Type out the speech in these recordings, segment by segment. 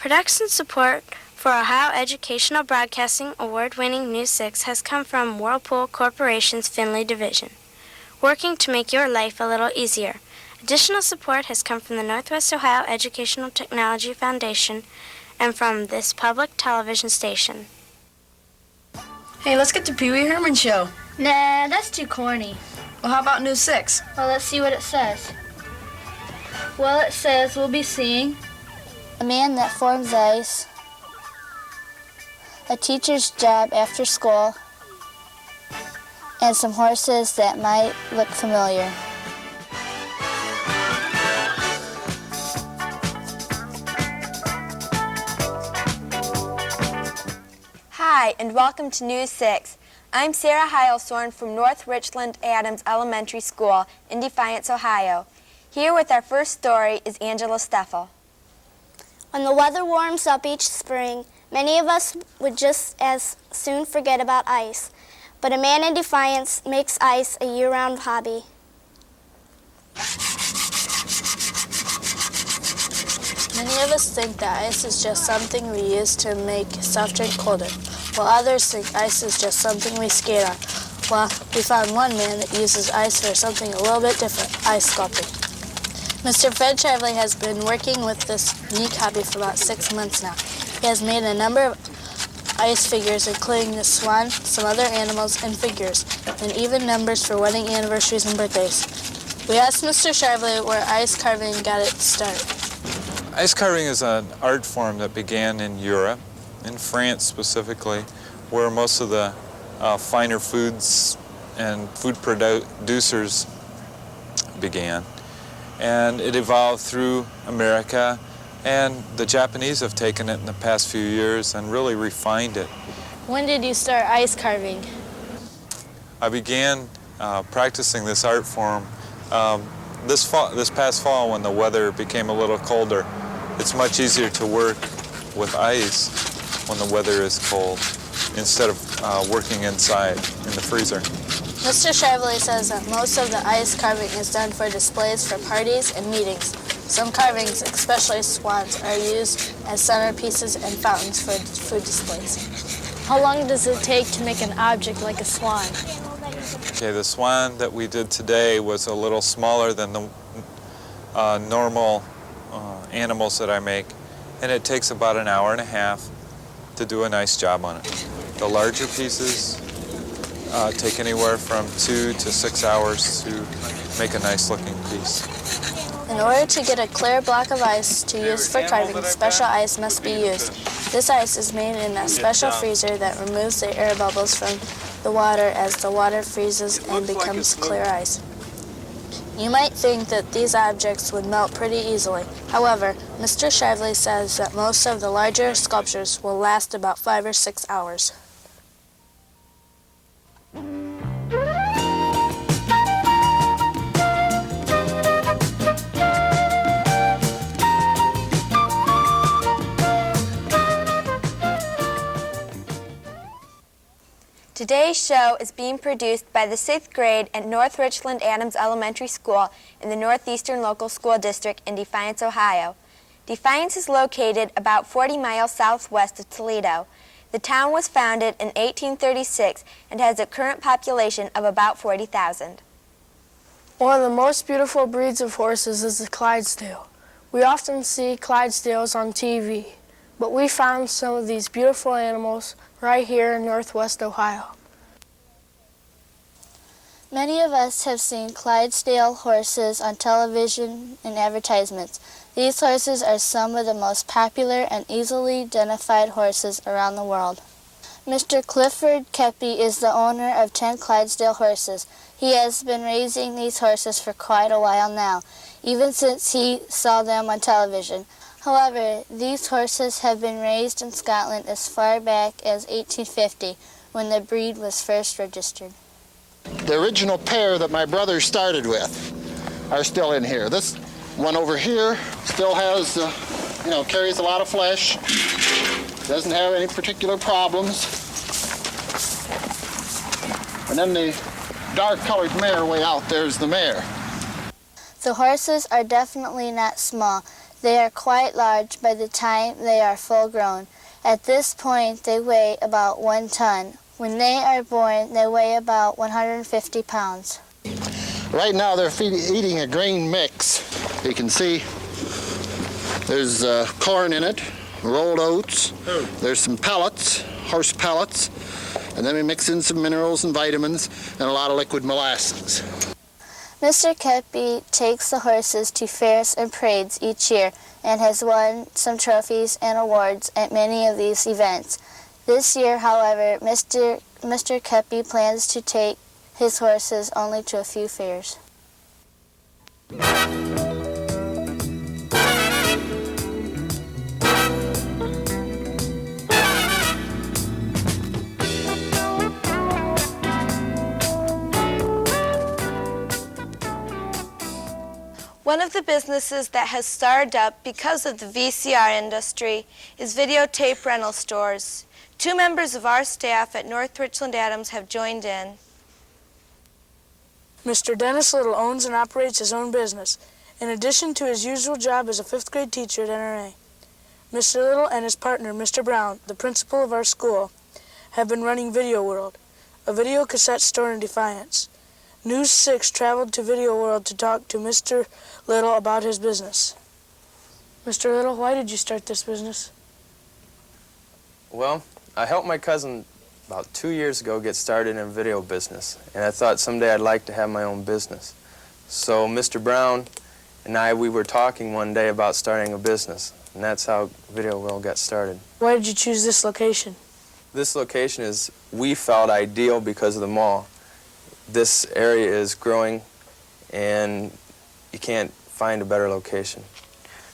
Production support for Ohio Educational Broadcasting Award-winning News 6 has come from Whirlpool Corporation's Findlay Division, working to make your life a little easier. Additional support has come from the Northwest Ohio Educational Technology Foundation and from this public television station. Hey, let's get the Pee Wee Herman show. Nah, that's too corny. Well, how about News 6? Well, let's see what it says. Well, it says we'll be seeing a man that forms ice, a teacher's job after school, and some horses that might look familiar. Hi, and welcome to News 6. I'm Sarah Heilsorn from North Richland Adams Elementary School in Defiance, Ohio. Here with our first story is Angela Steffel. When the weather warms up each spring, many of us would just as soon forget about ice. But a man in Defiance makes ice a year-round hobby. Many of us think that ice is just something we use to make soft drink colder, while others think ice is just something we skate on. Well, we found one man that uses ice for something a little bit different, ice sculpting. Mr. Fred Shively has been working with this unique hobby for about 6 months now. He has made a number of ice figures, including the swan, some other animals, and figures, and even numbers for wedding anniversaries and birthdays. We asked Mr. Shively where ice carving got its start. Ice carving is an art form that began in Europe, in France specifically, where most of the finer foods and food producers began. And it evolved through America, and the Japanese have taken it in the past few years and really refined it. When did you start ice carving? I began practicing this art form this past fall when the weather became a little colder. It's much easier to work with ice when the weather is cold instead of working inside in the freezer. Mr. Shively says that most of the ice carving is done for displays for parties and meetings. Some carvings, especially swans, are used as centerpieces and fountains for food displays. How long does it take to make an object like a swan? Okay, the swan that we did today was a little smaller than the normal animals that I make, and it takes about an hour and a half to do a nice job on it. The larger pieces take anywhere from 2 to 6 hours to make a nice looking piece. In order to get a clear block of ice to use for carving, special ice must be used. This ice is made in a special freezer that removes the air bubbles from the water as the water freezes and becomes clear ice. You might think that these objects would melt pretty easily. However, Mr. Shively says that most of the larger sculptures will last about 5 or 6 hours. Today's show is being produced by the 6th grade at North Richland Adams Elementary School in the Northeastern Local School District in Defiance, Ohio. Defiance is located about 40 miles southwest of Toledo. The town was founded in 1836 and has a current population of about 40,000. One of the most beautiful breeds of horses is the Clydesdale. We often see Clydesdales on TV, but we found some of these beautiful animals right here in Northwest Ohio. Many of us have seen Clydesdale horses on television and advertisements. These horses are some of the most popular and easily identified horses around the world. Mr. Clifford Keppy is the owner of 10 Clydesdale horses. He has been raising these horses for quite a while now, even since he saw them on television. However, these horses have been raised in Scotland as far back as 1850, when the breed was first registered. The original pair that my brother started with are still in here. This one over here still has, carries a lot of flesh, doesn't have any particular problems. And then the dark-colored mare way out there's the mare. The horses are definitely not small. They are quite large by the time they are full grown. At this point, they weigh about 1 ton. When they are born, they weigh about 150 pounds. Right now they're eating a grain mix. You can see there's corn in it, rolled oats, there's some pellets, horse pellets, and then we mix in some minerals and vitamins and a lot of liquid molasses. Mr. Kepi takes the horses to fairs and parades each year and has won some trophies and awards at many of these events. This year, however, Mr. Kepi plans to take his horses only to a few fairs. One of the businesses that has started up because of the VCR industry is videotape rental stores. 2 members of our staff at North Richland Adams have joined in. Mr. Dennis Little owns and operates his own business, in addition to his usual job as a 5th grade teacher at NRA. Mr. Little and his partner, Mr. Brown, the principal of our school, have been running Video World, a video cassette store in Defiance. News 6 traveled to Video World to talk to Mr. Little about his business. Mr. Little, why did you start this business? Well, I helped my cousin about 2 years ago get started in a video business, and I thought someday I'd like to have my own business. So Mr. Brown and we were talking one day about starting a business, and that's how Video World got started. Why did you choose this location? This location we felt ideal because of the mall. This area is growing, and you can't find a better location.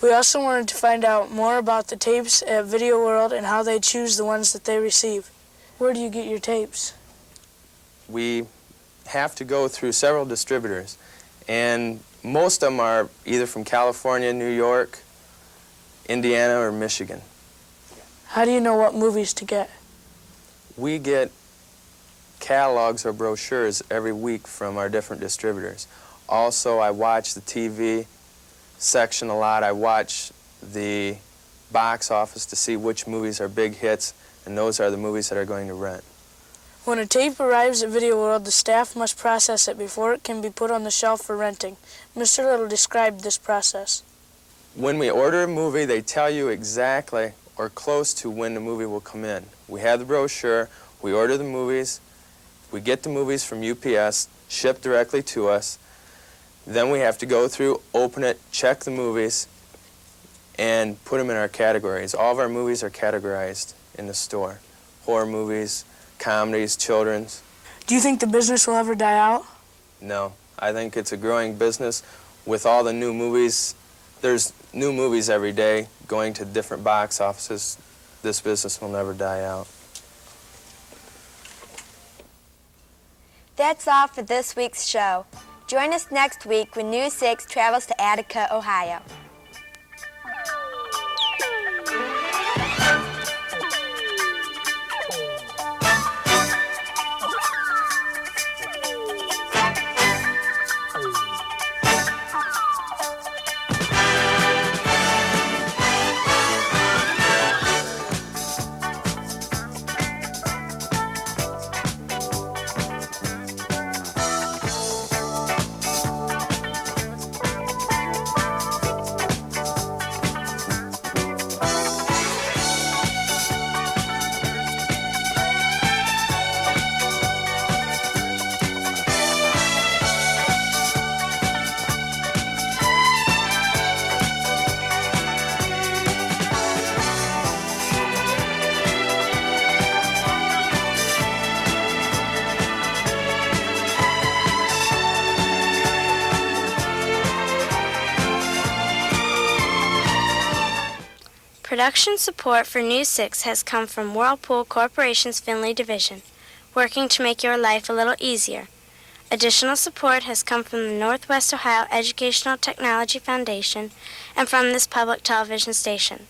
We also wanted to find out more about the tapes at Video World and how they choose the ones that they receive. Where do you get your tapes? We have to go through several distributors, and most of them are either from California, New York, Indiana, or Michigan. How do you know what movies to get? We get catalogs or brochures every week from our different distributors. Also, I watch the TV section a lot. I watch the box office to see which movies are big hits, and those are the movies that are going to rent. When a tape arrives at Video World, the staff must process it before it can be put on the shelf for renting. Mr. Little described this process. When we order a movie, they tell you exactly or close to when the movie will come in. We have the brochure, we order the movies, we get the movies from UPS, shipped directly to us. Then we have to go through, open it, check the movies, and put them in our categories. All of our movies are categorized in the store. Horror movies, comedies, children's. Do you think the business will ever die out? No. I think it's a growing business with all the new movies. There's new movies every day going to different box offices. This business will never die out. That's all for this week's show. Join us next week when News 6 travels to Attica, Ohio. Production support for News 6 has come from Whirlpool Corporation's Findlay Division, working to make your life a little easier. Additional support has come from the Northwest Ohio Educational Technology Foundation and from this public television station.